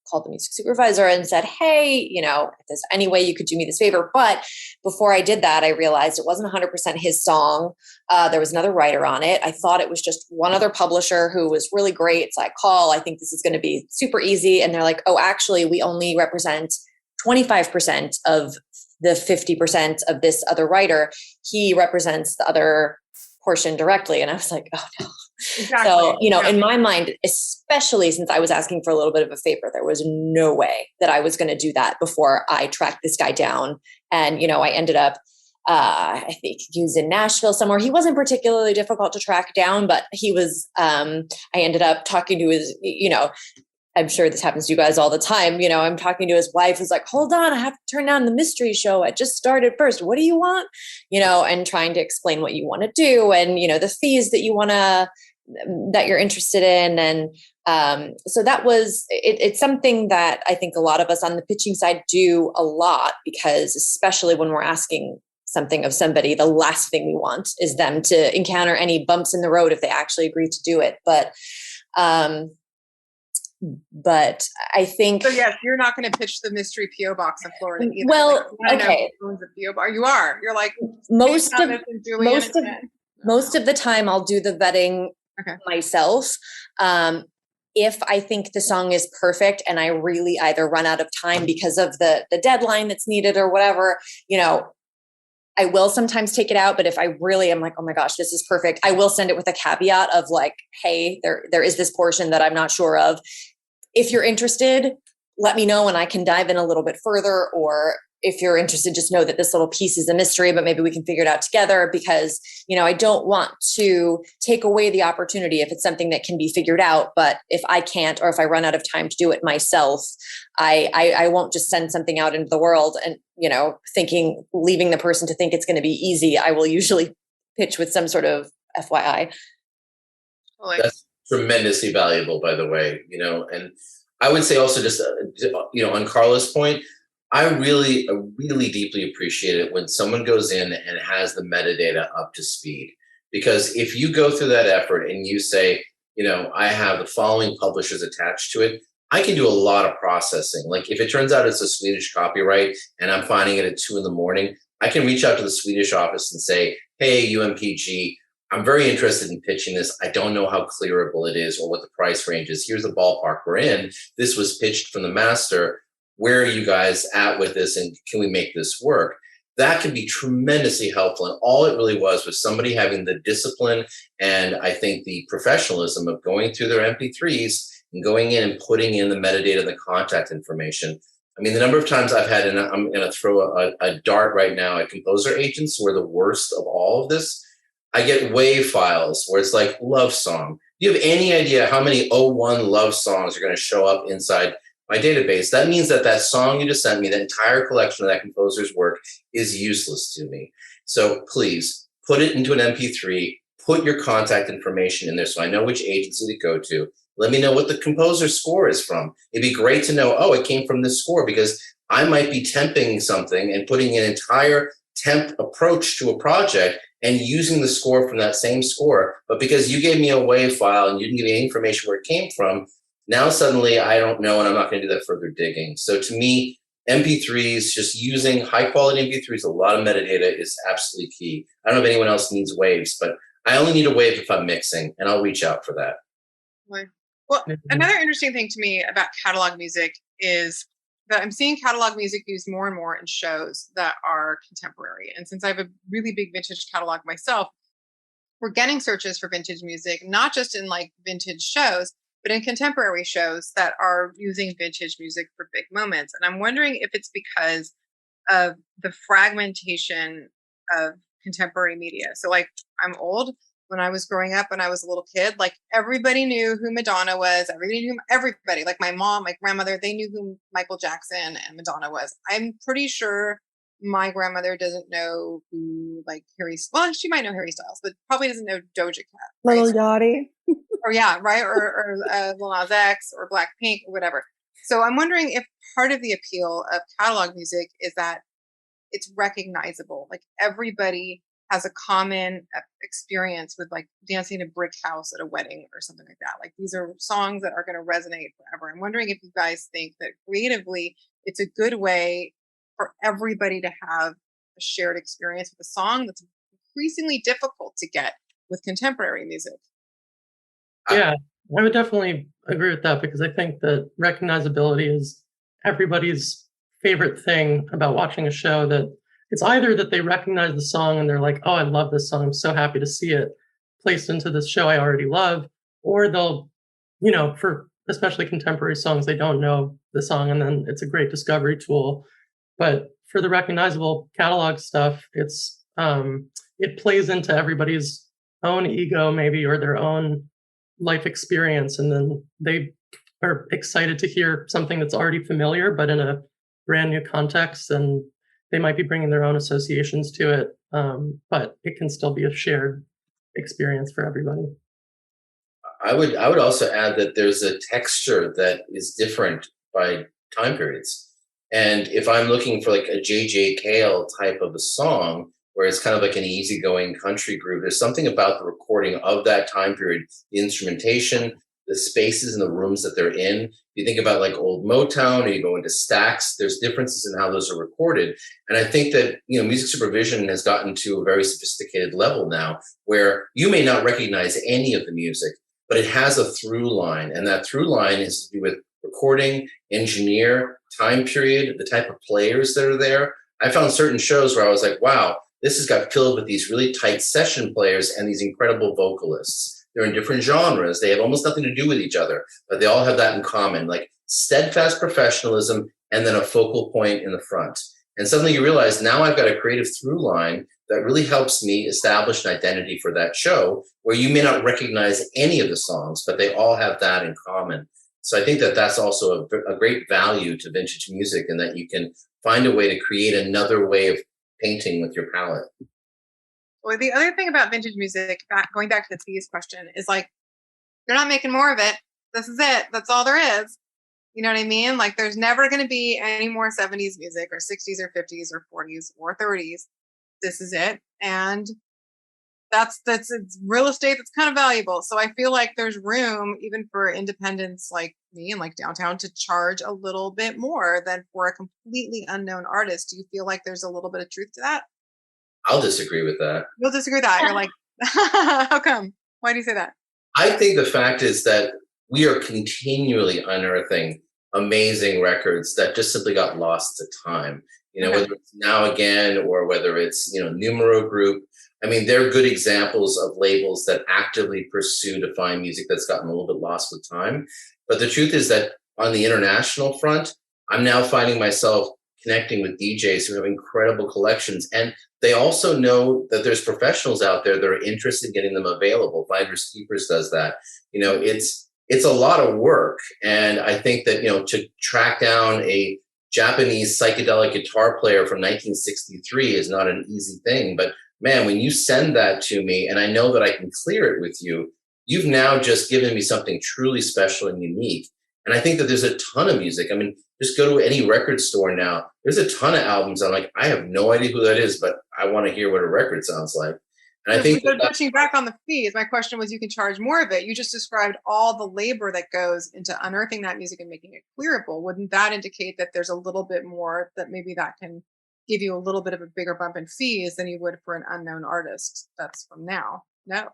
called the music supervisor and said, hey, you know, if there's any way you could do me this favor. But before I did that, I realized it wasn't 100% his song. There was another writer on it. I thought it was just one other publisher who was really great. So I call, I think this is going to be super easy. And they're like, oh, actually, we only represent 25% of the 50% of this other writer. He represents the other portion directly. And I was like, oh no. Exactly. So, you know, in my mind, especially since I was asking for a little bit of a favor, there was no way that I was going to do that before I tracked this guy down. And, you know, I ended up, I think he was in Nashville somewhere. He wasn't particularly difficult to track down, but he was, I ended up talking to his, you know, I'm sure this happens to you guys all the time. You know, I'm talking to his wife who's like, hold on, I have to turn down the mystery show. I just started first. What do you want? You know, and trying to explain what you want to do and, you know, the fees that you want to, that you're interested in. And so that was, it's something that I think a lot of us on the pitching side do a lot, because especially when we're asking something of somebody, the last thing we want is them to encounter any bumps in the road if they actually agree to do it. But I think. So yes, you're not going to pitch the mystery PO box in Florida either. Well, like, okay. PO box. You are. You're like most of the time I'll do the vetting myself. If I think the song is perfect and I really either run out of time because of the deadline that's needed or whatever, you know, I will sometimes take it out. But if I really am like, oh my gosh, this is perfect, I will send it with a caveat of like, hey, there is this portion that I'm not sure of. If you're interested, let me know and I can dive in a little bit further. Or if you're interested, just know that this little piece is a mystery, but maybe we can figure it out together, because, you know, I don't want to take away the opportunity if it's something that can be figured out. But if I can't, or if I run out of time to do it myself, I won't just send something out into the world and, you know, leaving the person to think it's going to be easy. I will usually pitch with some sort of FYI. That's tremendously valuable, by the way, you know, and I would say also just, you know, on Carla's point, I really deeply appreciate it when someone goes in and has the metadata up to speed, because if you go through that effort and you say, you know, I have the following publishers attached to it, I can do a lot of processing. Like if it turns out it's a Swedish copyright and I'm finding it at 2 a.m, I can reach out to the Swedish office and say, hey, UMPG, I'm very interested in pitching this. I don't know how clearable it is or what the price range is. Here's the ballpark we're in. This was pitched from the master. Where are you guys at with this? And can we make this work? That can be tremendously helpful. And all it really was somebody having the discipline and I think the professionalism of going through their MP3s and going in and putting in the metadata, the contact information. I mean, the number of times I've had, and I'm going to throw a dart right now at composer agents who are the worst of all of this. I get WAV files where it's like love song. Do you have any idea how many 01 love songs are going to show up inside my database? That means that song you just sent me, the entire collection of that composer's work, is useless to me. So please put it into an MP3, put your contact information in there so I know which agency to go to. Let me know what the composer's score is from. It'd be great to know, oh, it came from this score, because I might be temping something and putting an entire temp approach to a project and using the score from that same score. But because you gave me a WAV file and you didn't give me any information where it came from, now suddenly I don't know, and I'm not going to do that further digging. So to me, MP3s, just using high quality MP3s, a lot of metadata is absolutely key. I don't know if anyone else needs waves, but I only need a wave if I'm mixing, and I'll reach out for that. Well, another interesting thing to me about catalog music is that I'm seeing catalog music used more and more in shows that are contemporary. And since I have a really big vintage catalog myself, we're getting searches for vintage music, not just in like vintage shows, but in contemporary shows that are using vintage music for big moments. And I'm wondering if it's because of the fragmentation of contemporary media. So like, I'm old. When I was growing up, when I was a little kid, like everybody knew who Madonna was. Everybody, like my mom, my grandmother, they knew who Michael Jackson and Madonna was. I'm pretty sure my grandmother doesn't know who like well, she might know Harry Styles, but probably doesn't know Doja Cat. Right? Little Yachty. Or yeah, right. Or Lil Nas X or Blackpink or whatever. So I'm wondering if part of the appeal of catalog music is that it's recognizable. Like everybody has a common experience with like dancing in a brick house at a wedding or something like that. Like these are songs that are going to resonate forever. I'm wondering if you guys think that creatively it's a good way for everybody to have a shared experience with a song that's increasingly difficult to get with contemporary music. Yeah, I would definitely agree with that, because I think that recognizability is everybody's favorite thing about watching a show. That it's either that they recognize the song and they're like, oh, I love this song, I'm so happy to see it placed into this show I already love, or they'll, for especially contemporary songs, they don't know the song, and then it's a great discovery tool. But for the recognizable catalog stuff, it's it plays into everybody's own ego maybe, or their own life experience, and then they are excited to hear something that's already familiar but in a brand new context, and they might be bringing their own associations to it, but it can still be a shared experience for everybody. I would also add that there's a texture that is different by time periods. And if I'm looking for like a J.J. Cale type of a song, where it's kind of like an easygoing country groove, there's something about the recording of that time period, the instrumentation, the spaces and the rooms that they're in. You think about like old Motown, or you go into Stax, there's differences in how those are recorded. And I think that, music supervision has gotten to a very sophisticated level now, where you may not recognize any of the music, but it has a through line. And that through line is to do with recording, engineer, time period, the type of players that are there. I found certain shows where I was like, wow, this has got filled with these really tight session players and these incredible vocalists. They're in different genres. They have almost nothing to do with each other, but they all have that in common, like steadfast professionalism and then a focal point in the front. And suddenly you realize, now I've got a creative through line that really helps me establish an identity for that show, where you may not recognize any of the songs, but they all have that in common. So I think that that's also a great value to vintage music, and that you can find a way to create another way of painting with your palette. Well, the other thing about vintage music, going back to the fees question, is like, you're not making more of it. This is it. That's all there is. You know what I mean? Like, there's never going to be any more 70s music or 60s or 50s or 40s or 30s. This is it. And that's it's real estate that's kind of valuable. So I feel like there's room even for independents like me and like downtown to charge a little bit more than for a completely unknown artist. Do you feel like there's a little bit of truth to that? I'll disagree with that. You'll disagree with that. You're like, how come? Why do you say that? I think the fact is that we are continually unearthing amazing records that just simply got lost to time. Whether it's Now Again or whether it's, Numero Group. I mean, they're good examples of labels that actively pursue to find music that's gotten a little bit lost with time. But the truth is that on the international front, I'm now finding myself connecting with DJs who have incredible collections. And they also know that there's professionals out there that are interested in getting them available. Finders Keepers does that. It's a lot of work. And I think that, to track down a Japanese psychedelic guitar player from 1963 is not an easy thing. But man, when you send that to me and I know that I can clear it with you, you've now just given me something truly special and unique. And I think that there's a ton of music. I mean, just go to any record store now. There's a ton of albums. I'm like, I have no idea who that is, but I want to hear what a record sounds like. And I think touching back on the fees, my question was, you can charge more of it. You just described all the labor that goes into unearthing that music and making it clearable. Wouldn't that indicate that there's a little bit more, that maybe that can give you a little bit of a bigger bump in fees than you would for an unknown artist that's from now? No.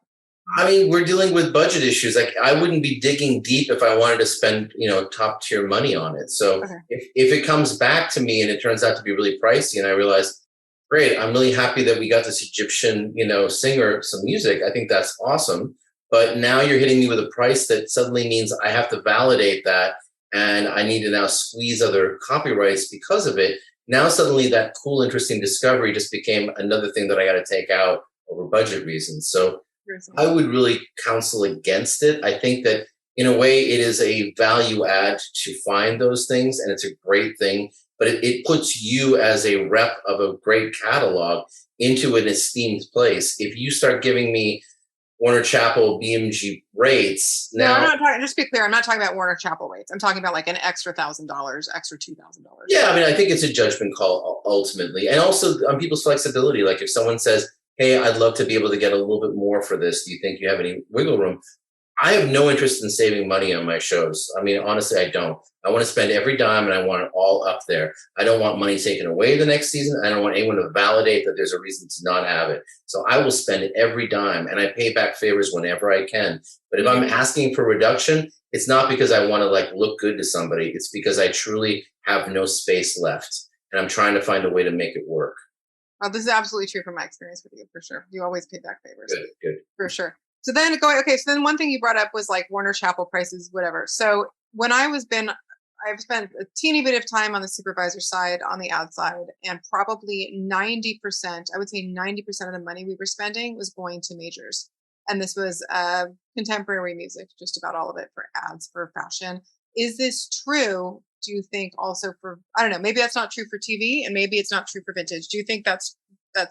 I mean, we're dealing with budget issues. Like, I wouldn't be digging deep if I wanted to spend, top tier money on it. So if it comes back to me and it turns out to be really pricey, and I realize, great, I'm really happy that we got this Egyptian, singer some music. I think that's awesome. But now you're hitting me with a price that suddenly means I have to validate that, and I need to now squeeze other copyrights because of it. Now suddenly that cool, interesting discovery just became another thing that I got to take out over budget reasons. So I would really counsel against it. I think that in a way it is a value add to find those things, and it's a great thing, but it puts you as a rep of a great catalog into an esteemed place. If you start giving me Warner Chappell BMG rates. No, Now, I'm not talking. Just to be clear, I'm not talking about Warner Chappell rates. I'm talking about like an extra $1,000, extra $2,000. yeah, I mean, I think it's a judgment call ultimately, and also on people's flexibility. Like if someone says, "Hey, I'd love to be able to get a little bit more for this. Do you think you have any wiggle room?" I have no interest in saving money on my shows. I mean, honestly, I don't. I want to spend every dime and I want it all up there. I don't want money taken away the next season. I don't want anyone to validate that there's a reason to not have it. So I will spend every dime and I pay back favors whenever I can. But if I'm asking for reduction, it's not because I want to like look good to somebody. It's because I truly have no space left and I'm trying to find a way to make it work. Oh, this is absolutely true from my experience with you, for sure. You always pay back favors. Good. For sure. So then so then one thing you brought up was like Warner Chappell prices, whatever. So when I've spent a teeny bit of time on the supervisor side, on the ad side, and probably 90%, I would say 90% of the money we were spending was going to majors. And this was contemporary music, just about all of it for ads, for fashion. Is this true? Do you think also for, I don't know, maybe that's not true for TV and maybe it's not true for vintage. Do you think that's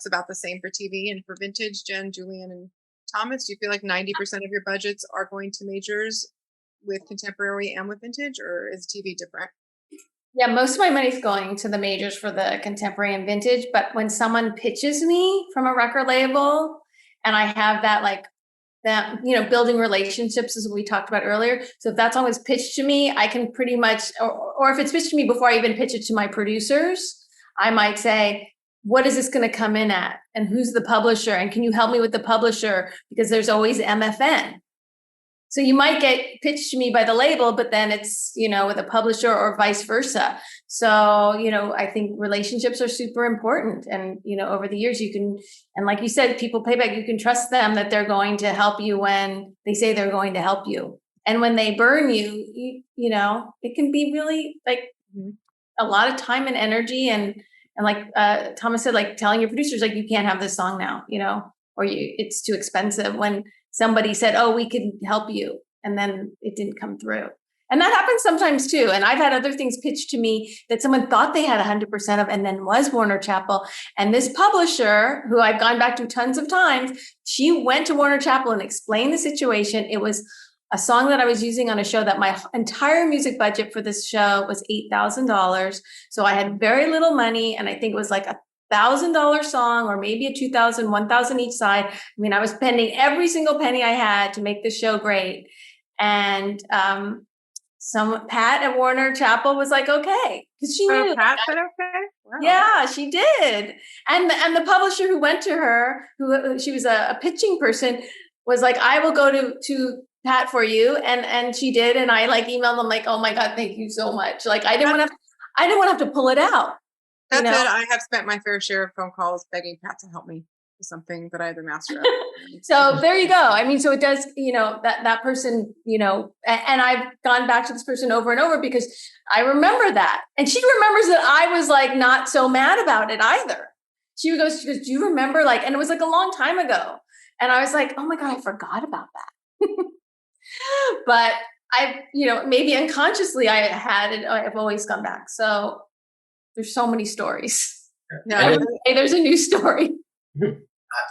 about the same for TV and for vintage, Jen, Julian, and Thomas? Do you feel like 90% of your budgets are going to majors with contemporary and with vintage, or is TV different? Yeah, most of my money's going to the majors for the contemporary and vintage. But when someone pitches me from a record label and I have that building relationships is what we talked about earlier. So if that song was pitched to me, I can pretty much, or if it's pitched to me before I even pitch it to my producers, I might say, what is this going to come in at? And who's the publisher? And can you help me with the publisher? Because there's always MFN. So you might get pitched to me by the label, but then it's, with a publisher or vice versa. So, I think relationships are super important. And, over the years and like you said, people pay back, you can trust them that they're going to help you when they say they're going to help you. And when they burn you, it can be really like a lot of time and energy and like Thomas said, like telling your producers, like, you can't have this song now, or it's too expensive, when somebody said, oh, we can help you, and then it didn't come through. And that happens sometimes too. And I've had other things pitched to me that someone thought they had 100% of and then was Warner Chappell. And this publisher, who I've gone back to tons of times, she went to Warner Chappell and explained the situation. It was a song that I was using on a show that my entire music budget for this show was $8,000. So I had very little money. And I think it was like $1,000 song, or maybe a $2,000, $1,000 each side. I mean, I was spending every single penny I had to make the show great. And Pat at Warner Chappell was like, okay, because she knew. Pat said okay. Wow. Yeah, she did. And the publisher who went to her, who she was a pitching person, was like, I will go to Pat for you, and she did. And I like emailed them like, oh my God, thank you so much. Like I didn't want to have to pull it out. That's it. I have spent my fair share of phone calls begging Pat to help me with something that I had the master of. So there you go. I mean, so it does, that person, and I've gone back to this person over and over because I remember that. And she remembers that I was like, not so mad about it either. She goes, do you remember and it was like a long time ago. And I was like, oh my God, I forgot about that. But maybe unconsciously I've always gone back. So there's so many stories. Yeah. Hey, there's a new story.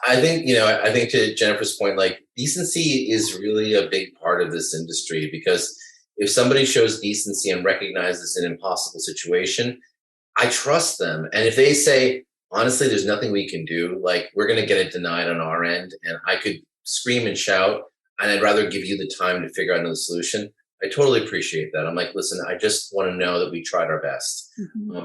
I think, I think to Jennifer's point, like decency is really a big part of this industry, because if somebody shows decency and recognizes an impossible situation, I trust them. And if they say, honestly, there's nothing we can do, like we're going to get it denied on our end, and I could scream and shout, and I'd rather give you the time to figure out another solution, I totally appreciate that. I'm like, listen, I just want to know that we tried our best.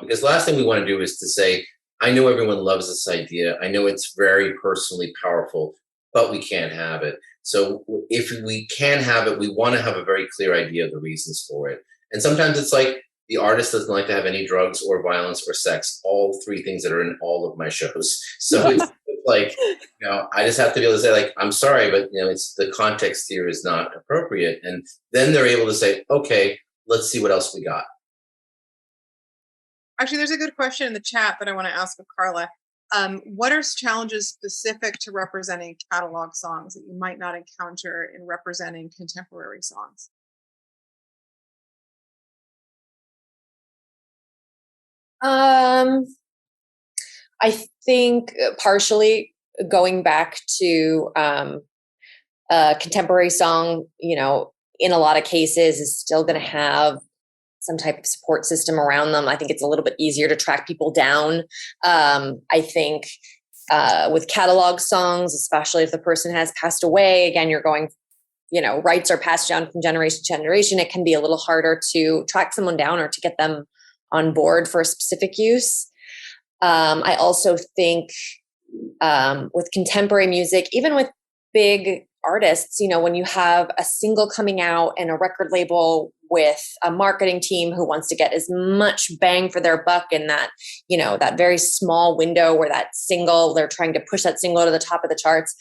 Because the last thing we want to do is to say, I know everyone loves this idea. I know it's very personally powerful, but we can't have it. So if we can have it, we want to have a very clear idea of the reasons for it. And sometimes it's like the artist doesn't like to have any drugs or violence or sex, all three things that are in all of my shows. So it's like, I just have to be able to say, like, I'm sorry, but it's the context here is not appropriate. And then they're able to say, okay, let's see what else we got. Actually, there's a good question in the chat that I want to ask of Carla. What are challenges specific to representing catalog songs that you might not encounter in representing contemporary songs? I think partially going back to a contemporary song, you know, in a lot of cases is still going to have some type of support system around them. I think it's a little bit easier to track people down. I think with catalog songs, especially if the person has passed away, again, you're going, you know, rights are passed down from generation to generation. It can be a little harder to track someone down or to get them on board for a specific use. I also think with contemporary music, even with big artists, you know, when you have a single coming out and a record label with a marketing team who wants to get as much bang for their buck in that, you know, that very small window where that single, they're trying to push that single to the top of the charts.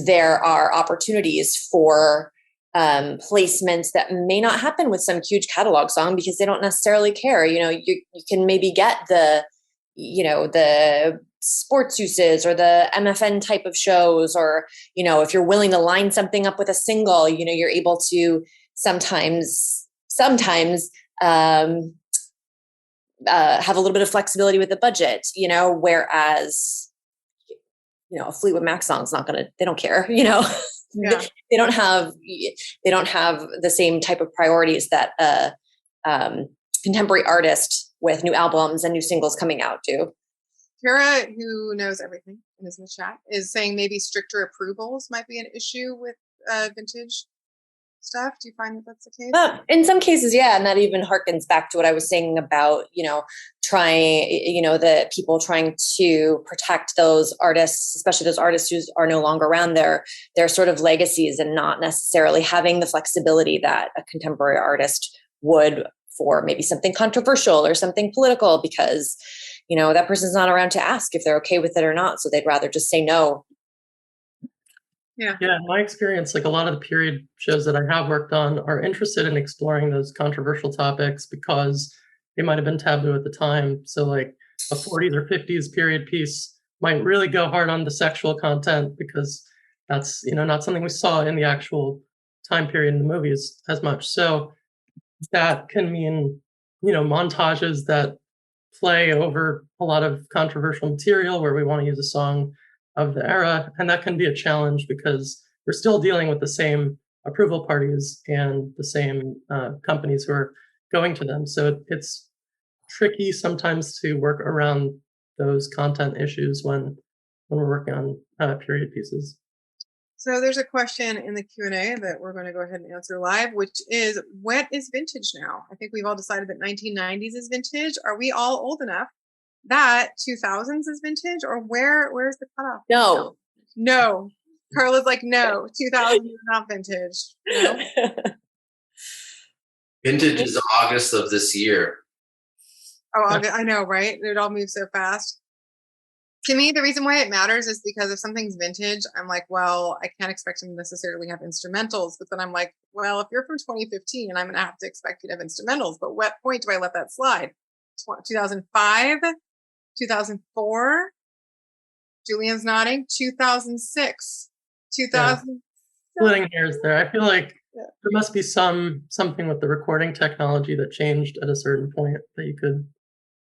There are opportunities for placements that may not happen with some huge catalog song because they don't necessarily care. You know, you can maybe get the, you know, the sports uses or the MFN type of shows, or, you know, if you're willing to line something up with a single, you know, you're able to sometimes have a little bit of flexibility with the budget, you know, whereas, you know, a Fleetwood Mac song's not gonna, they don't care, you know. Yeah. They don't have the same type of priorities that contemporary artist with new albums and new singles coming out do. Guerra, who knows everything and is in the chat, is saying maybe stricter approvals might be an issue with vintage stuff. Do you find that that's the case? In some cases, yeah, and that even harkens back to what I was saying about, you know, the people trying to protect those artists, especially those artists who are no longer around, their sort of legacies, and not necessarily having the flexibility that a contemporary artist would for maybe something controversial or something political, because, you know, that person's not around to ask if they're okay with it or not, so they'd rather just say no. Yeah. Yeah, in my experience, like a lot of the period shows that I have worked on are interested in exploring those controversial topics because they might have been taboo at the time. So like a 40s or 50s period piece might really go hard on the sexual content because that's, you know, not something we saw in the actual time period in the movies as much. So that can mean, you know, montages that play over a lot of controversial material where we want to use a song of the era. And that can be a challenge because we're still dealing with the same approval parties and the same companies who are going to them. So it's tricky sometimes to work around those content issues when we're working on period pieces. So there's a question in the Q&A that we're going to go ahead and answer live, which is, what is vintage now? I think we've all decided that 1990s is vintage. Are we all old enough that 2000s is vintage, or where's the cutoff? No. Carla's like, no, 2000 is not vintage. No. Vintage is August of this year. Oh, I know, right? It all moves so fast. To me, the reason why it matters is because if something's vintage, I'm like, well, I can't expect them to necessarily have instrumentals. But then I'm like, well, if you're from 2015, I'm going to have to expect you to have instrumentals. But what point do I let that slide? 2005, 2004, Julian's nodding, 2006, 2000. Splitting hairs there. I feel like there must be something with the recording technology that changed at a certain point that you could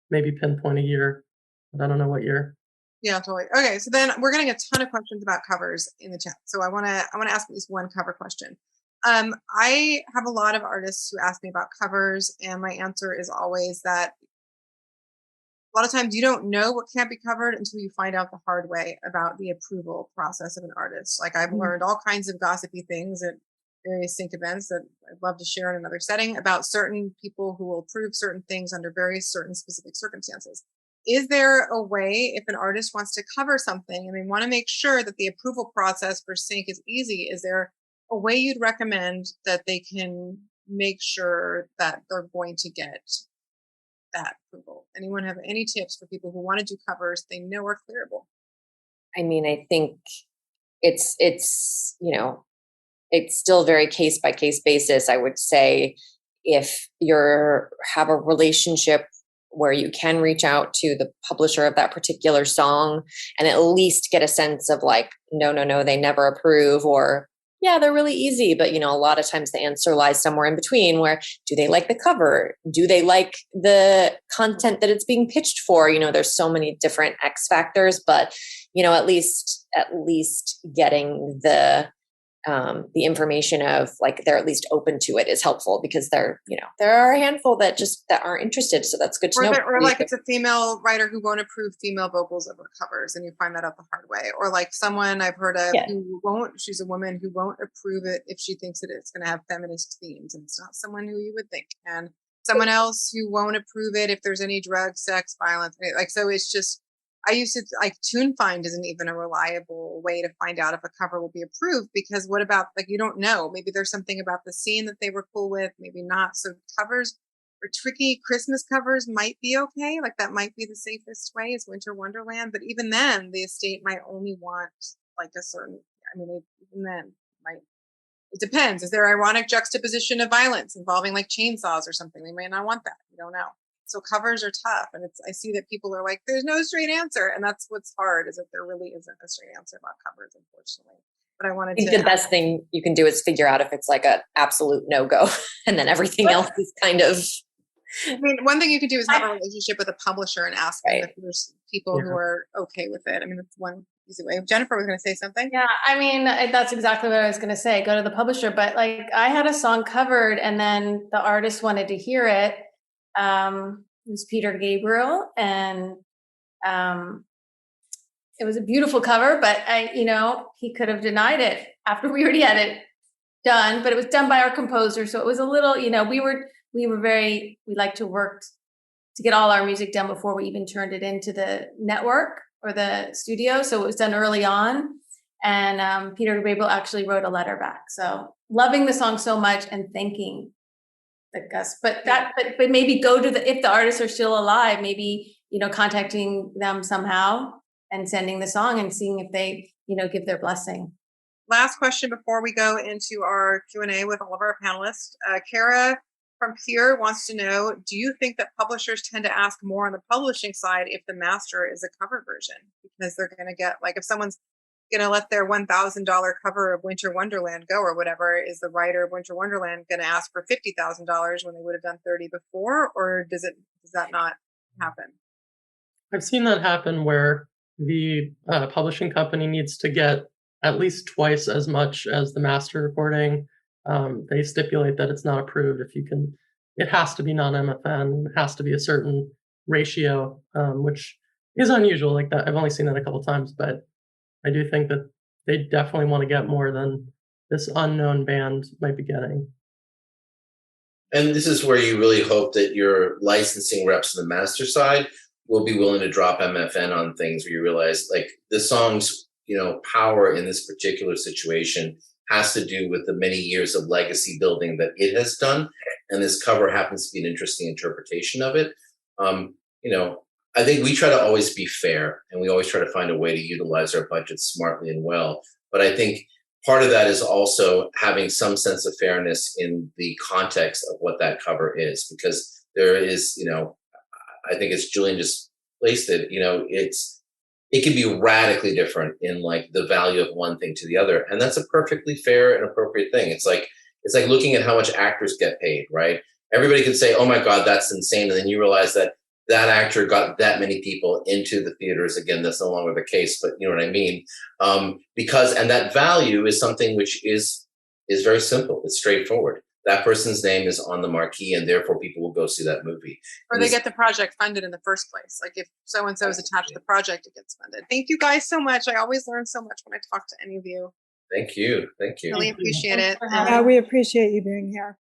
maybe pinpoint a year, but I don't know what year. Yeah, totally. Okay, so then we're getting a ton of questions about covers in the chat. So I want to ask at least one cover question. I have a lot of artists who ask me about covers, and my answer is always that a lot of times you don't know what can't be covered until you find out the hard way about the approval process of an artist. Like I've learned all kinds of gossipy things at various sync events that I'd love to share in another setting about certain people who will approve certain things under various certain specific circumstances. Is there a way, if an artist wants to cover something and they want to make sure that the approval process for sync is easy, is there a way you'd recommend that they can make sure that they're going to get that approval? Anyone have any tips for people who want to do covers they know are clearable? I mean, I think it's you know, it's still very case by case basis. I would say if have a relationship where you can reach out to the publisher of that particular song and at least get a sense of like, no, they never approve, or yeah, they're really easy. But, you know, a lot of times the answer lies somewhere in between, where do they like the cover? Do they like the content that it's being pitched for? You know, there's so many different X factors, but at least getting the information of like they're at least open to it is helpful, because there are a handful that aren't interested. So that's good to know. Or like it's a female writer who won't approve female vocals over covers, and you find that out the hard way. Or like someone I've heard of she's a woman who won't approve it if she thinks that it's going to have feminist themes, and it's not someone who you would think. And someone else who won't approve it if there's any drug, sex, violence, like, so it's just, I used to like TuneFind isn't even a reliable way to find out if a cover will be approved, because what about, like, you don't know, maybe there's something about the scene that they were cool with, maybe not. So covers are tricky. Christmas covers might be okay. Like that might be the safest way is Winter Wonderland. But even then the estate might only want like a certain, even then it depends. Is there ironic juxtaposition of violence involving like chainsaws or something? They may not want that. You don't know. So covers are tough. And I see that people are like, there's no straight answer. And that's what's hard, is that there really isn't a straight answer about covers, unfortunately. But I wanted to. The best thing you can do is figure out if it's like an absolute no-go, and then everything else is kind of. One thing you could do is have a relationship with a publisher and ask them if there's people who are okay with it. That's one easy way. Jennifer was going to say something. Yeah, that's exactly what I was going to say. Go to the publisher. But like, I had a song covered, and then the artist wanted to hear it. It was Peter Gabriel, and it was a beautiful cover, but he could have denied it after we already had it done, but it was done by our composer. So it was a little, we like to work to get all our music done before we even turned it into the network or the studio. So it was done early on. And Peter Gabriel actually wrote a letter back. So loving the song so much and thanking the Gus, but maybe go to if the artists are still alive, maybe, contacting them somehow and sending the song and seeing if they, give their blessing. Last question before we go into our Q&A with all of our panelists. Kara from Pure wants to know, do you think that publishers tend to ask more on the publishing side if the master is a cover version? Because they're going to get, like, if someone's going to let their $1,000 cover of Winter Wonderland go or whatever, is the writer of Winter Wonderland going to ask for $50,000 when they would have done 30 before, or does that not happen? I've seen that happen where the publishing company needs to get at least twice as much as the master recording. They stipulate that it's not approved if it has to be non-MFN, it has to be a certain ratio, which is unusual like that. I've only seen that a couple times, but I do think that they definitely want to get more than this unknown band might be getting. And this is where you really hope that your licensing reps on the master side will be willing to drop MFN on things where you realize, like, the song's, power in this particular situation has to do with the many years of legacy building that it has done. And this cover happens to be an interesting interpretation of it. I think we try to always be fair, and we always try to find a way to utilize our budget smartly and well. But I think part of that is also having some sense of fairness in the context of what that cover is, because there is, I think as Julian just placed it, it can be radically different in like the value of one thing to the other. And that's a perfectly fair and appropriate thing. It's like looking at how much actors get paid, right? Everybody can say, oh my God, that's insane. And then you realize that actor got that many people into the theaters. Again, that's no longer the case, but you know what I mean? And that value is something which is very simple. It's straightforward. That person's name is on the marquee, and therefore people will go see that movie. Or they get the project funded in the first place. Like if so-and-so is attached to the project, it gets funded. Thank you guys so much. I always learn so much when I talk to any of you. Thank you. Really appreciate it. We appreciate you being here.